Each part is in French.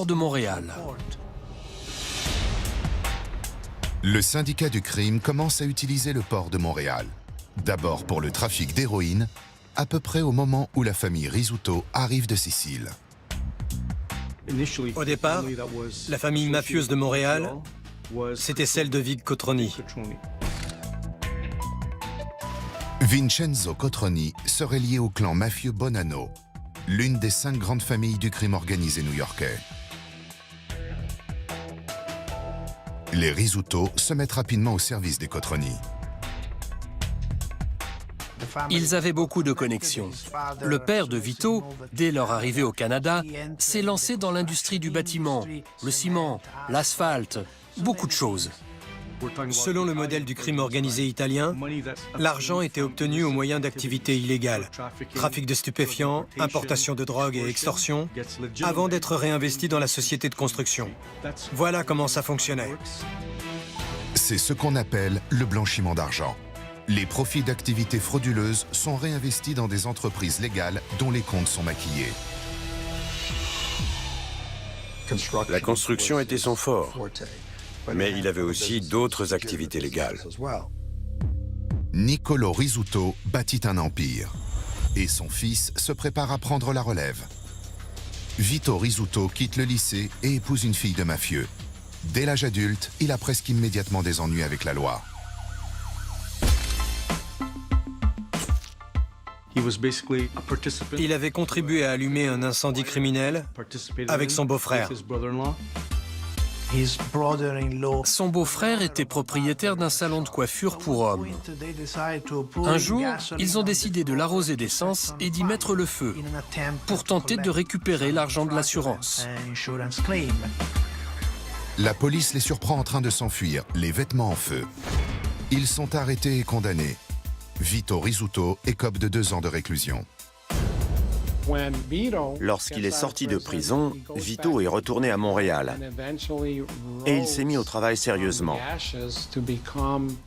de Montréal. Le syndicat du crime commence à utiliser le port de Montréal. D'abord pour le trafic d'héroïne, à peu près au moment où la famille Rizzuto arrive de Sicile. Au départ, la famille mafieuse de Montréal, c'était celle de Vic Cotroni. Vincenzo Cotroni serait lié au clan mafieux Bonanno, l'une des 5 grandes familles du crime organisé new-yorkais. Les Rizzuto se mettent rapidement au service des Cotroni. Ils avaient beaucoup de connexions. Le père de Vito, dès leur arrivée au Canada, s'est lancé dans l'industrie du bâtiment, le ciment, l'asphalte, beaucoup de choses. Selon le modèle du crime organisé italien, l'argent était obtenu au moyen d'activités illégales, trafic de stupéfiants, importation de drogue et extorsion, avant d'être réinvesti dans la société de construction. Voilà comment ça fonctionnait. C'est ce qu'on appelle le blanchiment d'argent. Les profits d'activités frauduleuses sont réinvestis dans des entreprises légales dont les comptes sont maquillés. La construction était son fort, mais il avait aussi d'autres activités légales. Niccolo Rizzuto bâtit un empire et son fils se prépare à prendre la relève. Vito Rizzuto quitte le lycée et épouse une fille de mafieux. Dès l'âge adulte, il a presque immédiatement des ennuis avec la loi. Il avait contribué à allumer un incendie criminel avec son beau-frère. Son beau-frère était propriétaire d'un salon de coiffure pour hommes. Un jour, ils ont décidé de l'arroser d'essence et d'y mettre le feu pour tenter de récupérer l'argent de l'assurance. La police les surprend en train de s'enfuir, les vêtements en feu. Ils sont arrêtés et condamnés. Vito Rizzuto écope de 2 ans de réclusion. Lorsqu'il est sorti de prison, Vito est retourné à Montréal et il s'est mis au travail sérieusement.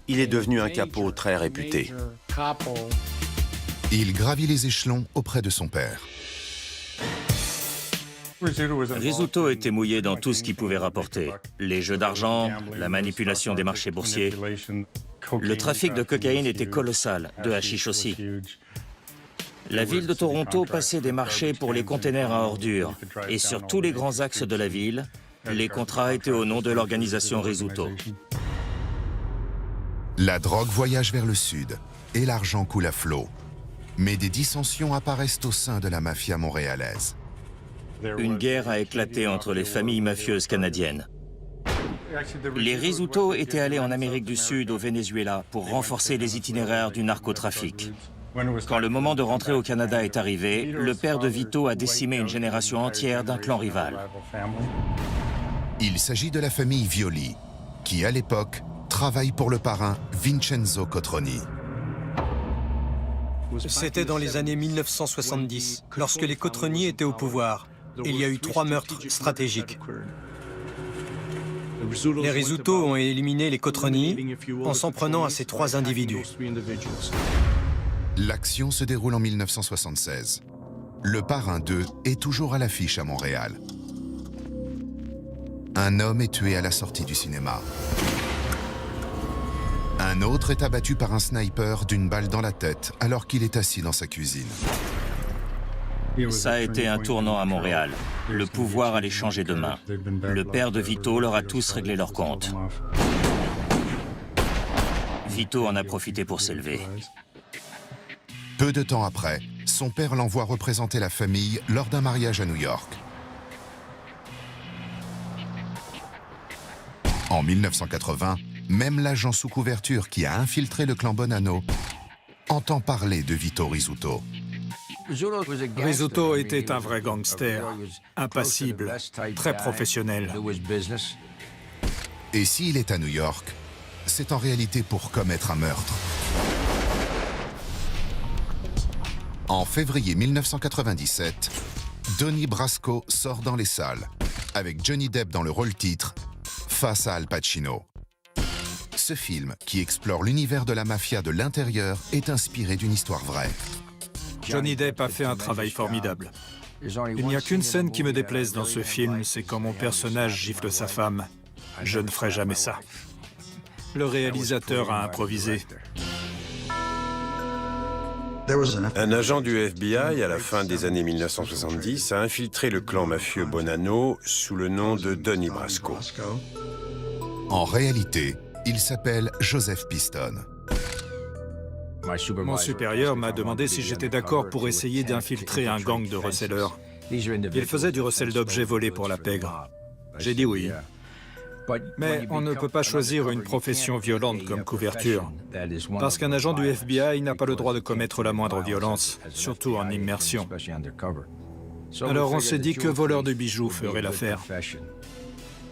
Il est devenu un capot très réputé. Il gravit les échelons auprès de son père. Rizzuto était mouillé dans tout ce qui pouvait rapporter. Les jeux d'argent, la manipulation des marchés boursiers. Le trafic de cocaïne était colossal, de hashish aussi. La ville de Toronto passait des marchés pour les containers à ordures. Et sur tous les grands axes de la ville, les contrats étaient au nom de l'organisation Rizzuto. La drogue voyage vers le sud et l'argent coule à flot. Mais des dissensions apparaissent au sein de la mafia montréalaise. Une guerre a éclaté entre les familles mafieuses canadiennes. Les Rizzuto étaient allés en Amérique du Sud, au Venezuela, pour renforcer les itinéraires du narcotrafic. Quand le moment de rentrer au Canada est arrivé, le père de Vito a décimé une génération entière d'un clan rival. Il s'agit de la famille Violi, qui à l'époque travaille pour le parrain Vincenzo Cotroni. C'était dans les années 1970, lorsque les Cotroni étaient au pouvoir. Il y a eu 3 meurtres stratégiques. Les Rizzuto ont éliminé les Cotroni en s'en prenant à ces 3 individus. L'action se déroule en 1976. Le parrain 2 est toujours à l'affiche à Montréal. Un homme est tué à la sortie du cinéma. Un autre est abattu par un sniper d'une balle dans la tête alors qu'il est assis dans sa cuisine. Ça a été un tournant à Montréal. Le pouvoir allait changer de main. Le père de Vito leur a tous réglé leurs comptes. Vito en a profité pour s'élever. Peu de temps après, son père l'envoie représenter la famille lors d'un mariage à New York. En 1980, même l'agent sous couverture qui a infiltré le clan Bonanno entend parler de Vito Rizzuto. Rizzuto était un vrai gangster, impassible, très professionnel. Et s'il est à New York, c'est en réalité pour commettre un meurtre. En février 1997, Donnie Brasco sort dans les salles, avec Johnny Depp dans le rôle titre, face à Al Pacino. Ce film, qui explore l'univers de la mafia de l'intérieur, est inspiré d'une histoire vraie. Johnny Depp a fait un travail formidable. Il n'y a qu'une scène qui me déplaise dans ce film, c'est quand mon personnage gifle sa femme. Je ne ferai jamais ça. Le réalisateur a improvisé. Un agent du FBI, à la fin des années 1970, a infiltré le clan mafieux Bonanno sous le nom de Donnie Brasco. En réalité, il s'appelle Joseph Piston. Mon supérieur m'a demandé si j'étais d'accord pour essayer d'infiltrer un gang de receleurs. Il faisait du recel d'objets volés pour la pègre. J'ai dit oui. Mais on ne peut pas choisir une profession violente comme couverture, parce qu'un agent du FBI n'a pas le droit de commettre la moindre violence, surtout en immersion. Alors on s'est dit que voleur de bijoux ferait l'affaire.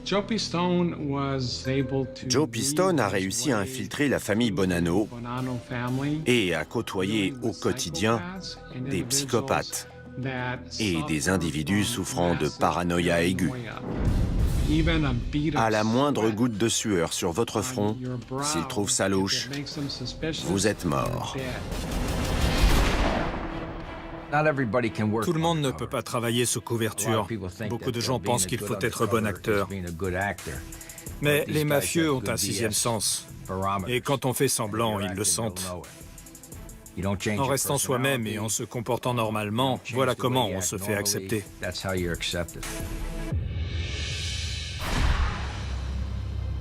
Joe Piston a réussi à infiltrer la famille Bonanno et à côtoyer au quotidien des psychopathes et des individus souffrant de paranoïa aiguë. À la moindre goutte de sueur sur votre front, s'ils trouvent ça louche, vous êtes mort. Tout le monde ne peut pas travailler sous couverture. Beaucoup de gens pensent qu'il faut être bon acteur. Mais les mafieux ont un sixième sens. Et quand on fait semblant, ils le sentent. En restant soi-même et en se comportant normalement, voilà comment on se fait accepter.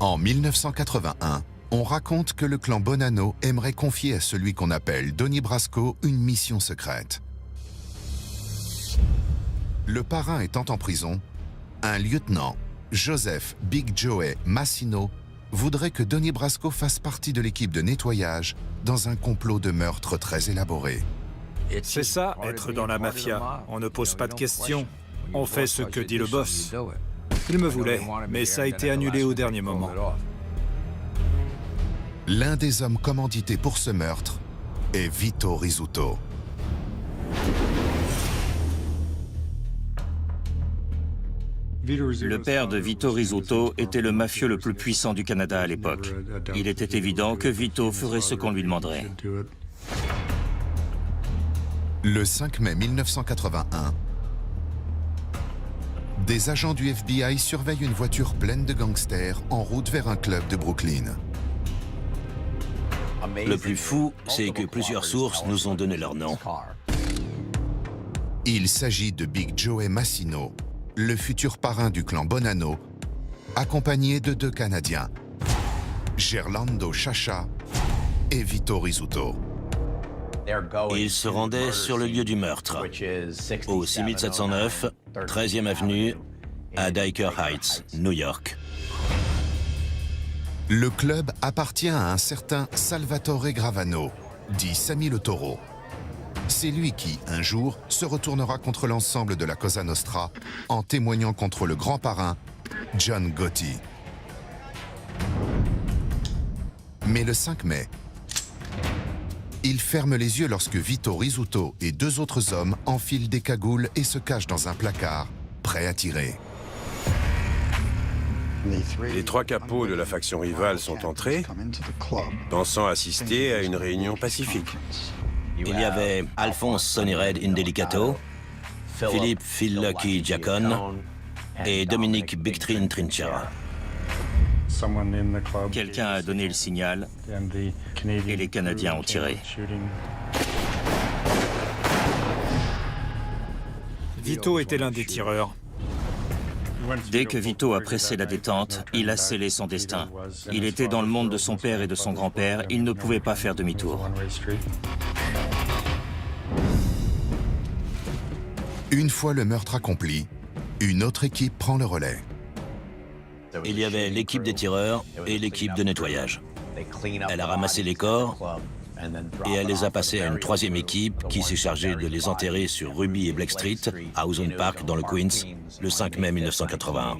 En 1981, on raconte que le clan Bonanno aimerait confier à celui qu'on appelle Donnie Brasco une mission secrète. Le parrain étant en prison, un lieutenant, Joseph Big Joey Massino, voudrait que Donnie Brasco fasse partie de l'équipe de nettoyage dans un complot de meurtre très élaboré. C'est ça, être dans la mafia. On ne pose pas de questions. On fait ce que dit le boss. Il me voulait, mais ça a été annulé au dernier moment. L'un des hommes commandités pour ce meurtre est Vito Rizzuto. Le père de Vito Rizzuto était le mafieux le plus puissant du Canada à l'époque. Il était évident que Vito ferait ce qu'on lui demanderait. Le 5 mai 1981, des agents du FBI surveillent une voiture pleine de gangsters en route vers un club de Brooklyn. Le plus fou, c'est que plusieurs sources nous ont donné leur nom. Il s'agit de Big Joey Massino, le futur parrain du clan Bonanno, accompagné de deux Canadiens, Gerlando Chacha et Vito Rizzuto. Ils se rendaient sur le lieu du meurtre, au 6709, 13e avenue, à Dyker Heights, New York. Le club appartient à un certain Salvatore Gravano, dit Sammy le Taureau. C'est lui qui, un jour, se retournera contre l'ensemble de la Cosa Nostra en témoignant contre le grand parrain, John Gotti. Mais le 5 mai, il ferme les yeux lorsque Vito Rizzuto et deux autres hommes enfilent des cagoules et se cachent dans un placard, prêts à tirer. Les trois capots de la faction rivale sont entrés, pensant assister à une réunion pacifique. Il y avait Alphonse Sonny Red Indelicato, Philippe Phil Lucky Giacon et Dominique Bictrin Trinchera. Quelqu'un a donné le signal et les Canadiens ont tiré. Vito était l'un des tireurs. Dès que Vito a pressé la détente, il a scellé son destin. Il était dans le monde de son père et de son grand-père, il ne pouvait pas faire demi-tour. Une fois le meurtre accompli, une autre équipe prend le relais. Il y avait l'équipe des tireurs et l'équipe de nettoyage. Elle a ramassé les corps et elle les a passés à une troisième équipe qui s'est chargée de les enterrer sur Ruby et Black Street, à Ozone Park, dans le Queens, le 5 mai 1981.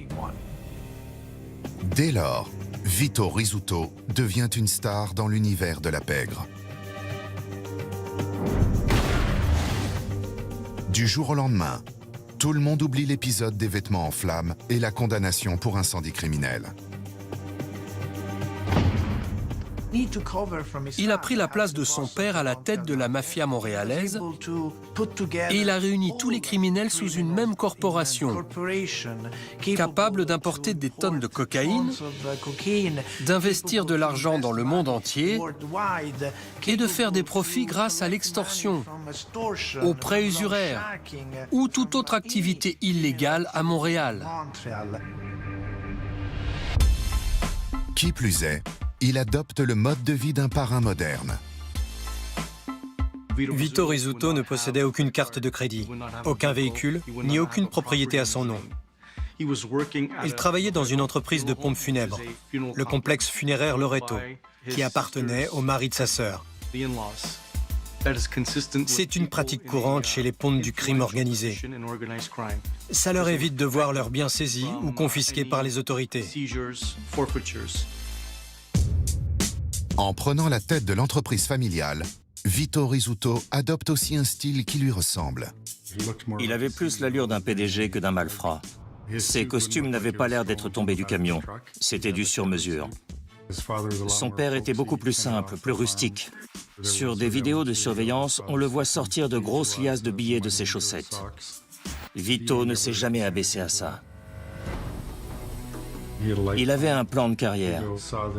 Dès lors, Vito Rizzuto devient une star dans l'univers de la pègre. Du jour au lendemain, tout le monde oublie l'épisode des vêtements en flammes et la condamnation pour incendie criminel. Il a pris la place de son père à la tête de la mafia montréalaise et il a réuni tous les criminels sous une même corporation, capable d'importer des tonnes de cocaïne, d'investir de l'argent dans le monde entier et de faire des profits grâce à l'extorsion, aux prêts usuraires ou toute autre activité illégale à Montréal. Qui plus est, il adopte le mode de vie d'un parrain moderne. Vito Rizzuto ne possédait aucune carte de crédit, aucun véhicule, ni aucune propriété à son nom. Il travaillait dans une entreprise de pompes funèbres, le complexe funéraire Loreto, qui appartenait au mari de sa sœur. C'est une pratique courante chez les pontes du crime organisé. Ça leur évite de voir leurs biens saisis ou confisqués par les autorités. En prenant la tête de l'entreprise familiale, Vito Rizzuto adopte aussi un style qui lui ressemble. Il avait plus l'allure d'un PDG que d'un malfrat. Ses costumes n'avaient pas l'air d'être tombés du camion. C'était du sur-mesure. Son père était beaucoup plus simple, plus rustique. Sur des vidéos de surveillance, on le voit sortir de grosses liasses de billets de ses chaussettes. Vito ne s'est jamais abaissé à ça. Il avait un plan de carrière.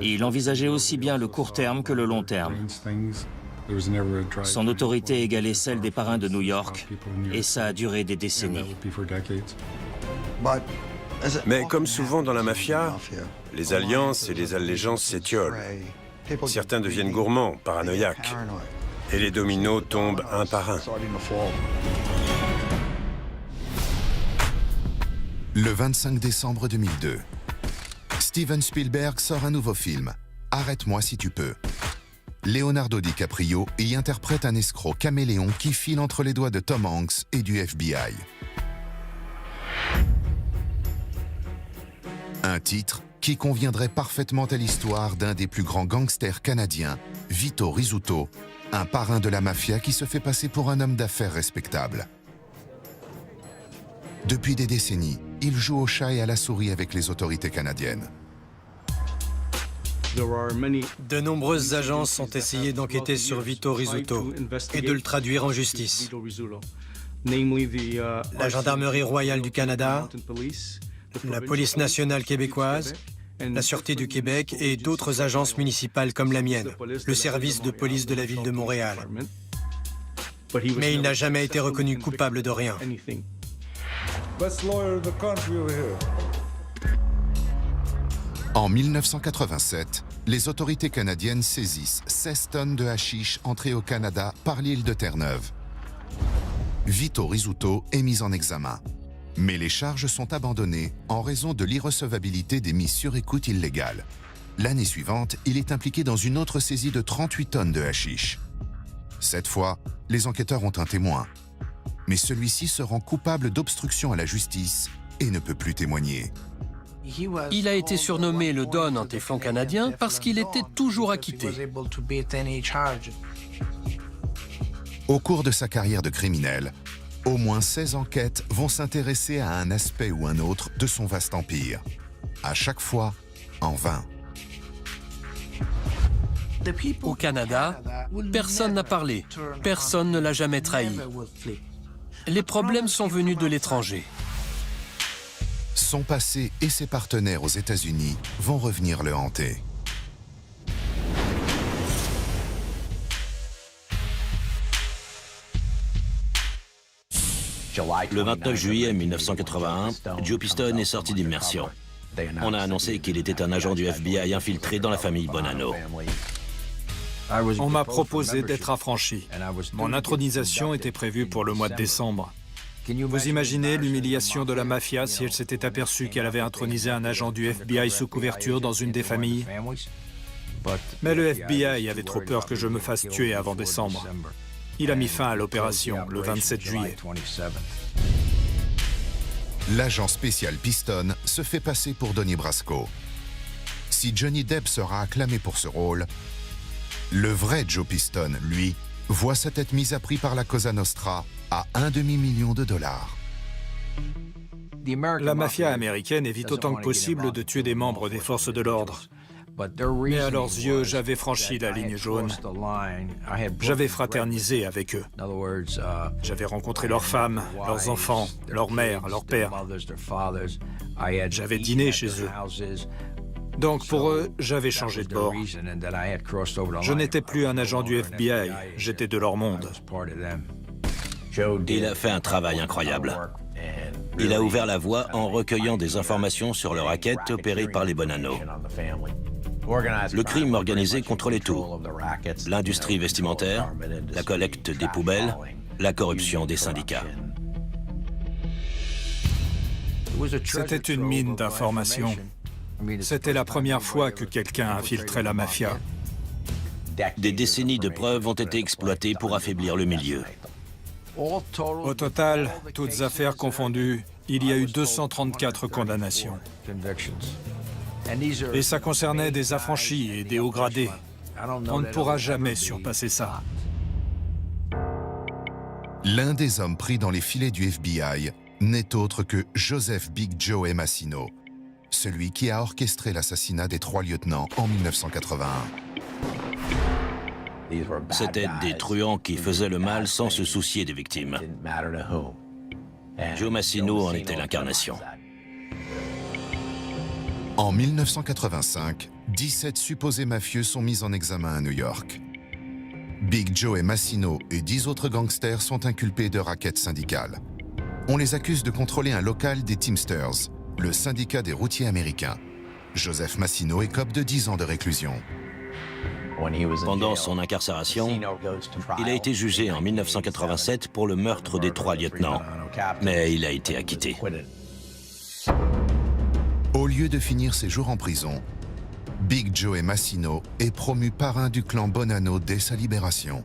Il envisageait aussi bien le court terme que le long terme. Son autorité égalait celle des parrains de New York, et ça a duré des décennies. Mais comme souvent dans la mafia, les alliances et les allégeances s'étiolent. Certains deviennent gourmands, paranoïaques, et les dominos tombent un par un. Le 25 décembre 2002, Steven Spielberg sort un nouveau film, Arrête-moi si tu peux. Leonardo DiCaprio y interprète un escroc caméléon qui file entre les doigts de Tom Hanks et du FBI. Un titre qui conviendrait parfaitement à l'histoire d'un des plus grands gangsters canadiens, Vito Rizzuto, un parrain de la mafia qui se fait passer pour un homme d'affaires respectable. Depuis des décennies, il joue au chat et à la souris avec les autorités canadiennes. De nombreuses agences ont essayé d'enquêter sur Vito Rizzuto et de le traduire en justice. La Gendarmerie royale du Canada, la Police nationale québécoise, la Sûreté du Québec et d'autres agences municipales comme la mienne, le service de police de la ville de Montréal. Mais il n'a jamais été reconnu coupable de rien. En 1987, les autorités canadiennes saisissent 16 tonnes de hashish entrées au Canada par l'île de Terre-Neuve. Vito Rizzuto est mis en examen. Mais les charges sont abandonnées en raison de l'irrecevabilité des mises sur écoute illégales. L'année suivante, il est impliqué dans une autre saisie de 38 tonnes de hashish. Cette fois, les enquêteurs ont un témoin. Mais celui-ci se rend coupable d'obstruction à la justice et ne peut plus témoigner. Il a été surnommé le Don en téflon canadien parce qu'il était toujours acquitté. Au cours de sa carrière de criminel, au moins 16 enquêtes vont s'intéresser à un aspect ou un autre de son vaste empire. À chaque fois, en vain. Au Canada, personne n'a parlé, personne ne l'a jamais trahi. Les problèmes sont venus de l'étranger. Son passé et ses partenaires aux États-Unis vont revenir le hanter. Le 29 juillet 1981, Joe Piston est sorti d'immersion. On a annoncé qu'il était un agent du FBI infiltré dans la famille Bonanno. On m'a proposé d'être affranchi. Mon intronisation était prévue pour le mois de décembre. Vous imaginez l'humiliation de la mafia si elle s'était aperçue qu'elle avait intronisé un agent du FBI sous couverture dans une des familles? Mais le FBI avait trop peur que je me fasse tuer avant décembre. Il a mis fin à l'opération le 27 juillet. L'agent spécial Piston se fait passer pour Donnie Brasco. Si Johnny Depp sera acclamé pour ce rôle, le vrai Joe Piston, lui, voit sa tête mise à prix par la Cosa Nostra à $1,5 million. La mafia américaine évite autant que possible de tuer des membres des forces de l'ordre. Mais à leurs yeux, j'avais franchi la ligne jaune. J'avais fraternisé avec eux. J'avais rencontré leurs femmes, leurs enfants, leurs mères, leurs pères. J'avais dîné chez eux. Donc pour eux, j'avais changé de bord. Je n'étais plus un agent du FBI, j'étais de leur monde. Il a fait un travail incroyable. Il a ouvert la voie en recueillant des informations sur le racket opéré par les Bonanno. Le crime organisé contrôlait tout. L'industrie vestimentaire, la collecte des poubelles, la corruption des syndicats. C'était une mine d'informations. C'était la première fois que quelqu'un infiltrait la mafia. Des décennies de preuves ont été exploitées pour affaiblir le milieu. Au total, toutes affaires confondues, il y a eu 234 condamnations. Et ça concernait des affranchis et des hauts gradés. On ne pourra jamais surpasser ça. L'un des hommes pris dans les filets du FBI n'est autre que Joseph Big Joe Massino, celui qui a orchestré l'assassinat des 3 lieutenants en 1981. C'étaient des truands qui faisaient le mal sans se soucier des victimes. Joe Massino en était l'incarnation. En 1985, 17 supposés mafieux sont mis en examen à New York. Big Joe Massino et 10 autres gangsters sont inculpés de racket syndicale. On les accuse de contrôler un local des Teamsters, le syndicat des routiers américains. Joseph Massino écope de 10 ans de réclusion. Pendant son incarcération, il a été jugé en 1987 pour le meurtre des 3 lieutenants, mais il a été acquitté. Au lieu de finir ses jours en prison, Big Joe Massino est promu parrain du clan Bonanno dès sa libération.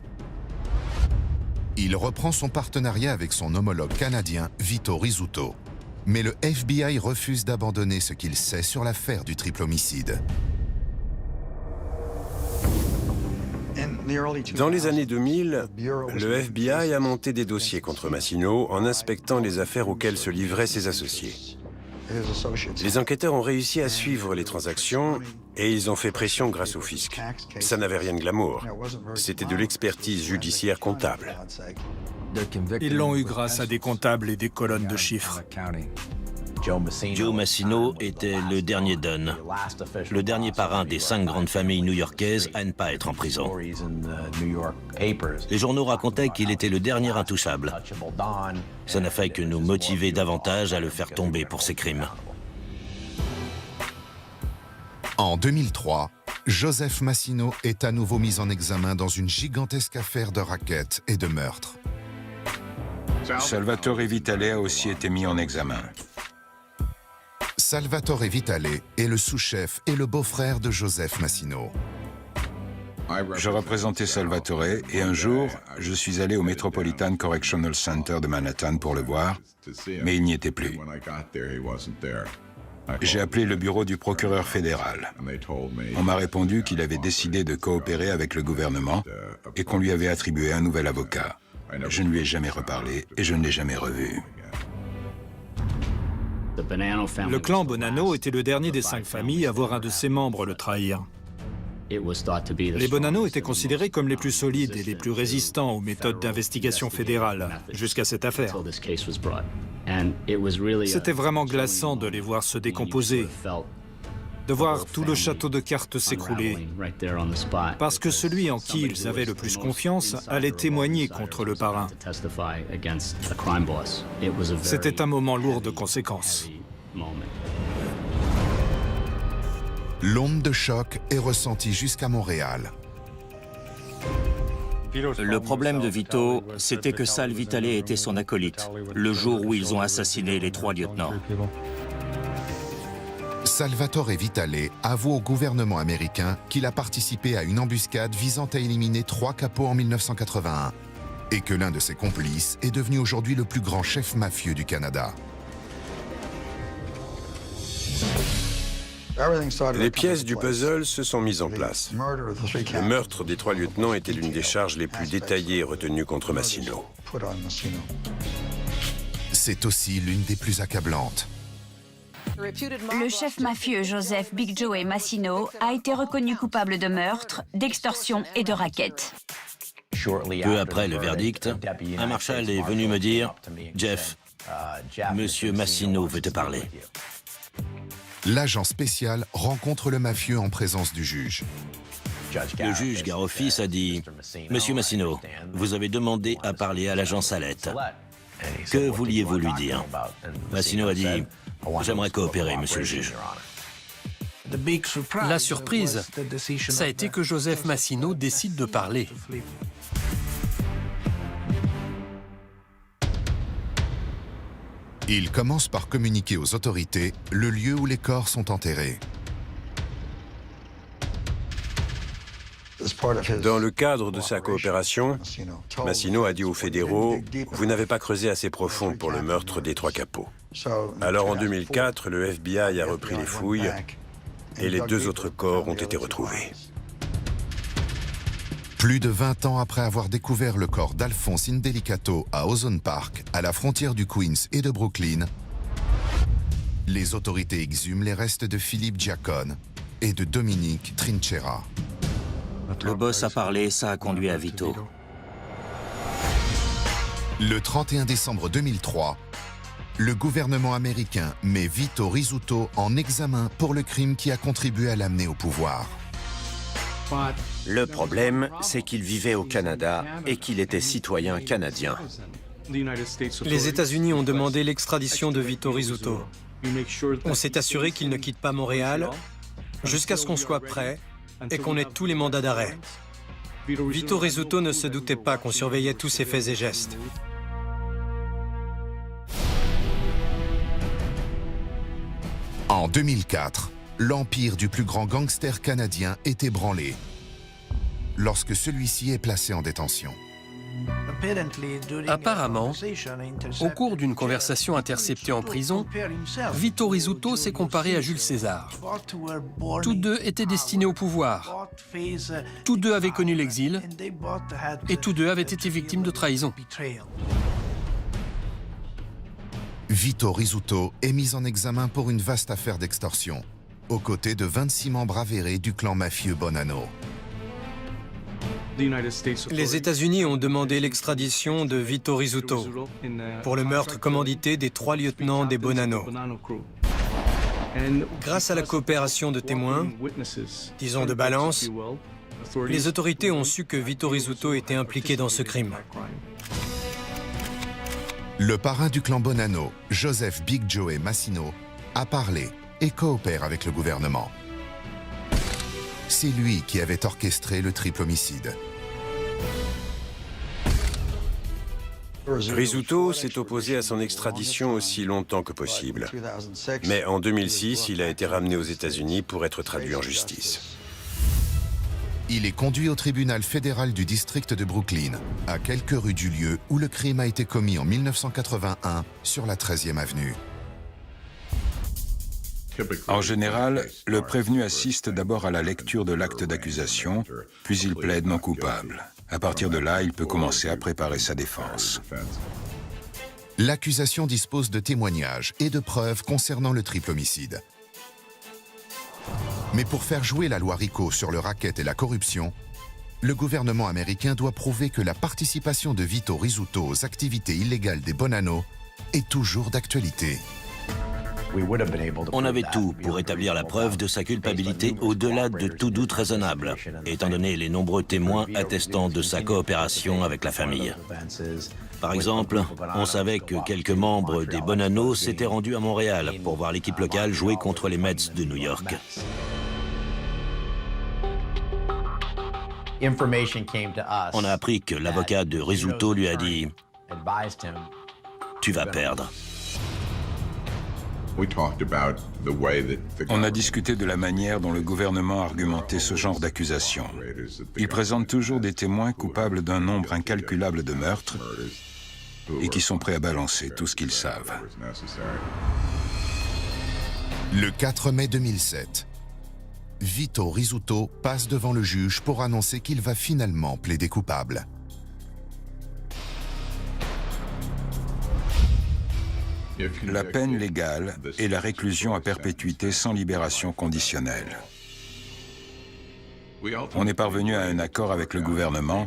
Il reprend son partenariat avec son homologue canadien Vito Rizzuto. Mais le FBI refuse d'abandonner ce qu'il sait sur l'affaire du triple homicide. Dans les années 2000, le FBI a monté des dossiers contre Massino en inspectant les affaires auxquelles se livraient ses associés. Les enquêteurs ont réussi à suivre les transactions et ils ont fait pression grâce au fisc. Ça n'avait rien de glamour. C'était de l'expertise judiciaire comptable. Ils l'ont eu grâce à des comptables et des colonnes de chiffres. Joe Massino était le dernier Don, le dernier parrain des 5 grandes familles new-yorkaises à ne pas être en prison. Les journaux racontaient qu'il était le dernier intouchable. Ça n'a fait que nous motiver davantage à le faire tomber pour ses crimes. En 2003, Joseph Massino est à nouveau mis en examen dans une gigantesque affaire de racket et de meurtre. Salvatore Vitale a aussi été mis en examen. Salvatore Vitale est le sous-chef et le beau-frère de Joseph Massino. Je représentais Salvatore et un jour, je suis allé au Metropolitan Correctional Center de Manhattan pour le voir, mais il n'y était plus. J'ai appelé le bureau du procureur fédéral. On m'a répondu qu'il avait décidé de coopérer avec le gouvernement et qu'on lui avait attribué un nouvel avocat. Je ne lui ai jamais reparlé et je ne l'ai jamais revu. Le clan Bonanno était le dernier des 5 familles à voir un de ses membres le trahir. Les Bonanno étaient considérés comme les plus solides et les plus résistants aux méthodes d'investigation fédérale jusqu'à cette affaire. C'était vraiment glaçant de les voir se décomposer, de voir tout le château de cartes s'écrouler, parce que celui en qui ils avaient le plus confiance allait témoigner contre le parrain. C'était un moment lourd de conséquences. L'onde de choc est ressentie jusqu'à Montréal. Le problème de Vito, c'était que Sal Vitale était son acolyte, le jour où ils ont assassiné les 3 lieutenants. Salvatore Vitale avoue au gouvernement américain qu'il a participé à une embuscade visant à éliminer 3 capots en 1981 et que l'un de ses complices est devenu aujourd'hui le plus grand chef mafieux du Canada. Les pièces du puzzle se sont mises en place. Le meurtre des 3 lieutenants était l'une des charges les plus détaillées retenues contre Massino. C'est aussi l'une des plus accablantes. Le chef mafieux Joseph Big Joe Massino a été reconnu coupable de meurtre, d'extorsion et de racket. Peu après le verdict, un marshal est venu me dire « Jeff, Monsieur Massino veut te parler. » L'agent spécial rencontre le mafieux en présence du juge. Le juge Garofis a dit « Monsieur Massino, vous avez demandé à parler à l'agent Salette. Que vouliez-vous lui dire ?» Massino a dit « J'aimerais coopérer, monsieur le juge. » La surprise, ça a été que Joseph Massino décide de parler. Il commence par communiquer aux autorités le lieu où les corps sont enterrés. Dans le cadre de sa coopération, Massino a dit aux fédéraux « Vous n'avez pas creusé assez profond pour le meurtre des 3 capots. » Alors en 2004, le FBI a repris les fouilles et les 2 autres corps ont été retrouvés. Plus de 20 ans après avoir découvert le corps d'Alphonse Indelicato à Ozone Park, à la frontière du Queens et de Brooklyn, les autorités exhument les restes de Philippe Giacone et de Dominique Trinchera. Le boss a parlé, ça a conduit à Vito. Le 31 décembre 2003, le gouvernement américain met Vito Rizzuto en examen pour le crime qui a contribué à l'amener au pouvoir. Le problème, c'est qu'il vivait au Canada et qu'il était citoyen canadien. Les États-Unis ont demandé l'extradition de Vito Rizzuto. On s'est assuré qu'il ne quitte pas Montréal jusqu'à ce qu'on soit prêt et qu'on ait tous les mandats d'arrêt. Vito Rizzuto ne se doutait pas qu'on surveillait tous ses faits et gestes. En 2004, l'empire du plus grand gangster canadien est ébranlé lorsque celui-ci est placé en détention. Apparemment, au cours d'une conversation interceptée en prison, Vito Rizzuto s'est comparé à Jules César. Tous deux étaient destinés au pouvoir. Tous deux avaient connu l'exil et tous deux avaient été victimes de trahison. Vito Rizzuto est mis en examen pour une vaste affaire d'extorsion, aux côtés de 26 membres avérés du clan mafieux Bonanno. Les États-Unis ont demandé l'extradition de Vito Rizzuto pour le meurtre commandité des 3 lieutenants des Bonanno. Grâce à la coopération de témoins, disons de balance, les autorités ont su que Vito Rizzuto était impliqué dans ce crime. Le parrain du clan Bonanno, Joseph Big Joe Massino, a parlé et coopère avec le gouvernement. C'est lui qui avait orchestré le triple homicide. Rizzuto s'est opposé à son extradition aussi longtemps que possible. Mais en 2006, il a été ramené aux États-Unis pour être traduit en justice. Il est conduit au tribunal fédéral du district de Brooklyn, à quelques rues du lieu où le crime a été commis en 1981 sur la 13e avenue. En général, le prévenu assiste d'abord à la lecture de l'acte d'accusation, puis il plaide non coupable. À partir de là, il peut commencer à préparer sa défense. L'accusation dispose de témoignages et de preuves concernant le triple homicide. Mais pour faire jouer la loi RICO sur le racket et la corruption, le gouvernement américain doit prouver que la participation de Vito Rizzuto aux activités illégales des Bonanno est toujours d'actualité. On avait tout pour établir la preuve de sa culpabilité au-delà de tout doute raisonnable, étant donné les nombreux témoins attestant de sa coopération avec la famille. Par exemple, on savait que quelques membres des Bonanno s'étaient rendus à Montréal pour voir l'équipe locale jouer contre les Mets de New York. On a appris que l'avocat de Rizzuto lui a dit « Tu vas perdre ». On a discuté de la manière dont le gouvernement argumentait ce genre d'accusation. Il présente toujours des témoins coupables d'un nombre incalculable de meurtres et qui sont prêts à balancer tout ce qu'ils savent. Le 4 mai 2007, Vito Rizzuto passe devant le juge pour annoncer qu'il va finalement plaider coupable. La peine légale est la réclusion à perpétuité sans libération conditionnelle. On est parvenu à un accord avec le gouvernement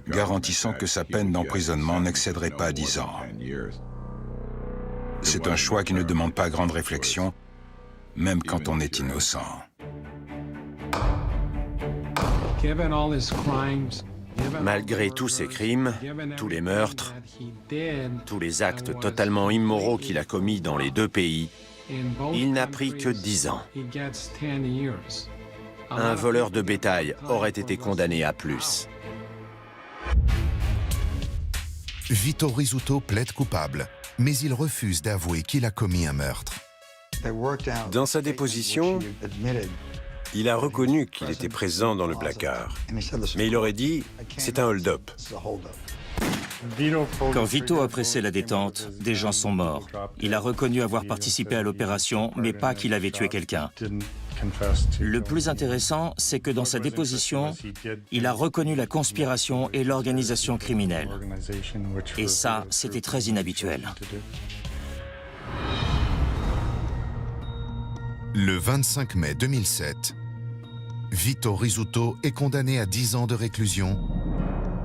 garantissant que sa peine d'emprisonnement n'excéderait pas 10 ans. C'est un choix qui ne demande pas grande réflexion, même quand on est innocent. Malgré tous ces crimes, tous les meurtres, tous les actes totalement immoraux qu'il a commis dans les deux pays, il n'a pris que 10 ans. Un voleur de bétail aurait été condamné à plus. Vito Rizzuto plaide coupable, mais il refuse d'avouer qu'il a commis un meurtre. Dans sa déposition, il a reconnu qu'il était présent dans le placard. Mais il aurait dit « c'est un hold-up ». Quand Vito a pressé la détente, des gens sont morts. Il a reconnu avoir participé à l'opération, mais pas qu'il avait tué quelqu'un. Le plus intéressant, c'est que dans sa déposition, il a reconnu la conspiration et l'organisation criminelle. Et ça, c'était très inhabituel. Le 25 mai 2007, Vito Rizzuto est condamné à 10 ans de réclusion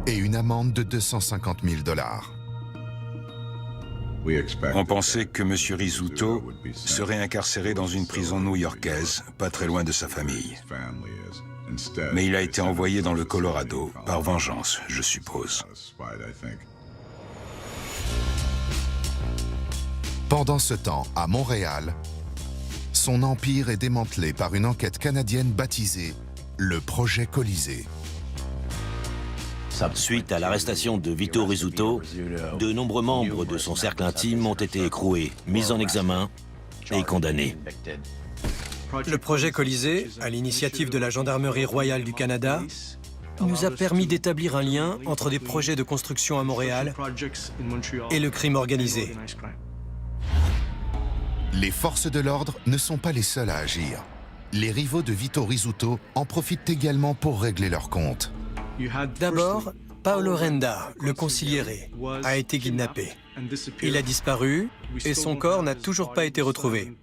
et une amende de 250 000 $. On pensait que M. Rizzuto serait incarcéré dans une prison new-yorkaise, pas très loin de sa famille. Mais il a été envoyé dans le Colorado, par vengeance, je suppose. Pendant ce temps, à Montréal, son empire est démantelé par une enquête canadienne baptisée le Projet Colisée. Suite à l'arrestation de Vito Rizzuto, de nombreux membres de son cercle intime ont été écroués, mis en examen et condamnés. Le projet Colisée, à l'initiative de la Gendarmerie royale du Canada, nous a permis d'établir un lien entre des projets de construction à Montréal et le crime organisé. Les forces de l'ordre ne sont pas les seules à agir. Les rivaux de Vito Rizzuto en profitent également pour régler leurs comptes. D'abord, Paolo Renda, le consigliere, a été kidnappé. Il a disparu et son corps n'a toujours pas été retrouvé.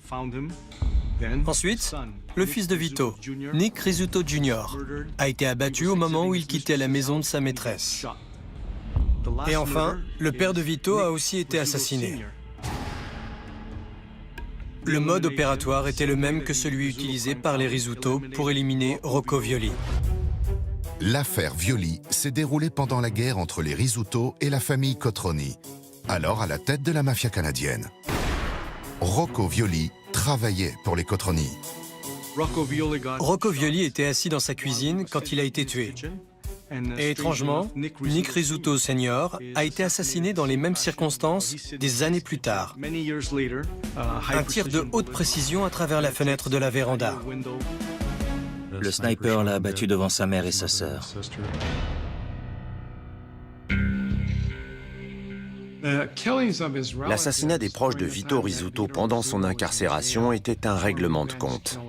Ensuite, le fils de Vito, Nick Rizzuto Jr., a été abattu au moment où il quittait la maison de sa maîtresse. Et enfin, le père de Vito a aussi été assassiné. Le mode opératoire était le même que celui utilisé par les Rizzuto pour éliminer Rocco Violi. L'affaire Violi s'est déroulée pendant la guerre entre les Rizzuto et la famille Cotroni, alors à la tête de la mafia canadienne. Rocco Violi travaillait pour les Cotroni. Rocco Violi était assis dans sa cuisine quand il a été tué. Et étrangement, Nick Rizzuto Sr. a été assassiné dans les mêmes circonstances des années plus tard. Un tir de haute précision à travers la fenêtre de la véranda. Le sniper l'a abattu devant sa mère et sa sœur. L'assassinat des proches de Vito Rizzuto pendant son incarcération était un règlement de compte.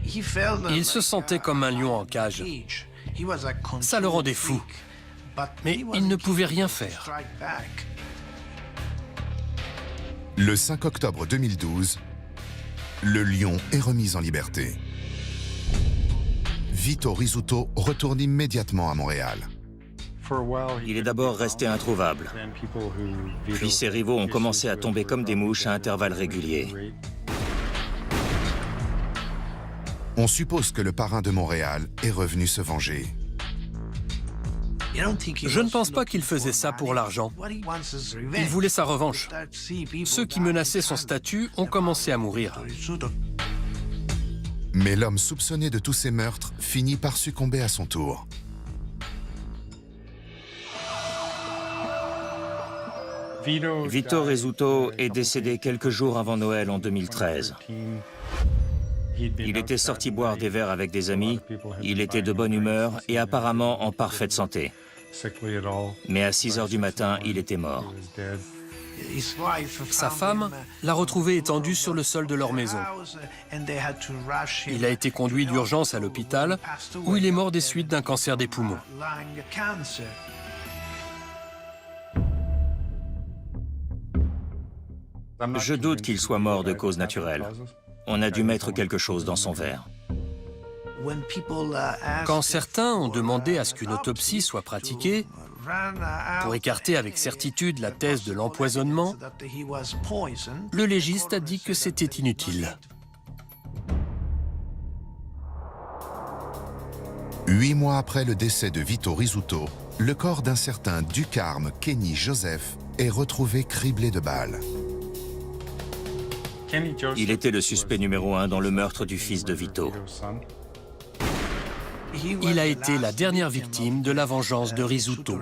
Il se sentait comme un lion en cage. Ça le rendait fou. Mais il ne pouvait rien faire. Le 5 octobre 2012, le lion est remis en liberté. Vito Rizzuto retourne immédiatement à Montréal. Il est d'abord resté introuvable. Puis ses rivaux ont commencé à tomber comme des mouches à intervalles réguliers. On suppose que le parrain de Montréal est revenu se venger. Je ne pense pas qu'il faisait ça pour l'argent. Il voulait sa revanche. Ceux qui menaçaient son statut ont commencé à mourir. Mais l'homme soupçonné de tous ces meurtres finit par succomber à son tour. Vito Rizzuto est décédé quelques jours avant Noël en 2013. Il était sorti boire des verres avec des amis, il était de bonne humeur et apparemment en parfaite santé. Mais à 6 heures du matin, il était mort. Sa femme l'a retrouvé étendu sur le sol de leur maison. Il a été conduit d'urgence à l'hôpital, où il est mort des suites d'un cancer des poumons. Je doute qu'il soit mort de cause naturelle. On a dû mettre quelque chose dans son verre. Quand certains ont demandé à ce qu'une autopsie soit pratiquée, pour écarter avec certitude la thèse de l'empoisonnement, le légiste a dit que c'était inutile. 8 mois après le décès de Vito Rizzuto, le corps d'un certain Ducarme Kenny Joseph est retrouvé criblé de balles. Il était le suspect numéro 1 dans le meurtre du fils de Vito. Il a été la dernière victime de la vengeance de Rizzuto.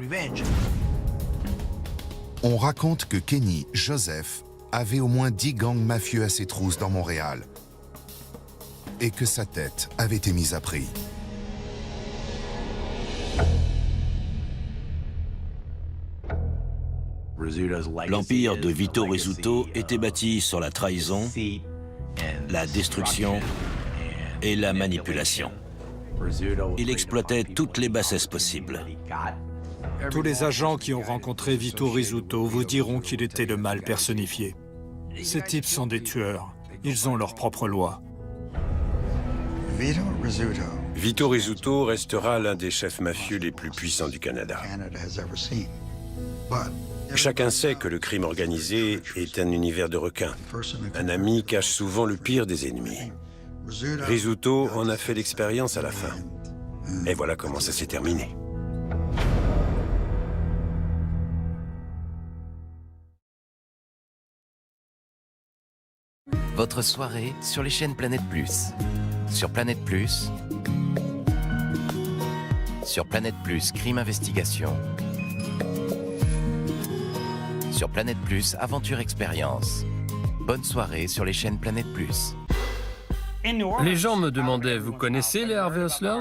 On raconte que Kenny Joseph avait au moins 10 gangs mafieux à ses trousses dans Montréal et que sa tête avait été mise à prix. L'empire de Vito Rizzuto était bâti sur la trahison, la destruction et la manipulation. Il exploitait toutes les bassesses possibles. Tous les agents qui ont rencontré Vito Rizzuto vous diront qu'il était le mal personnifié. Ces types sont des tueurs. Ils ont leur propre loi. Vito Rizzuto restera l'un des chefs mafieux les plus puissants du Canada. Chacun sait que le crime organisé est un univers de requins. Un ami cache souvent le pire des ennemis. Rizzuto en a fait l'expérience à la fin. Et voilà comment ça s'est terminé. Votre soirée sur les chaînes Planète Plus. Sur Planète Plus, Crime Investigation. Sur Planète Plus, Aventure Expérience. Bonne soirée sur les chaînes Planète Plus. Les gens me demandaient, vous connaissez les Harvey Hustlers ?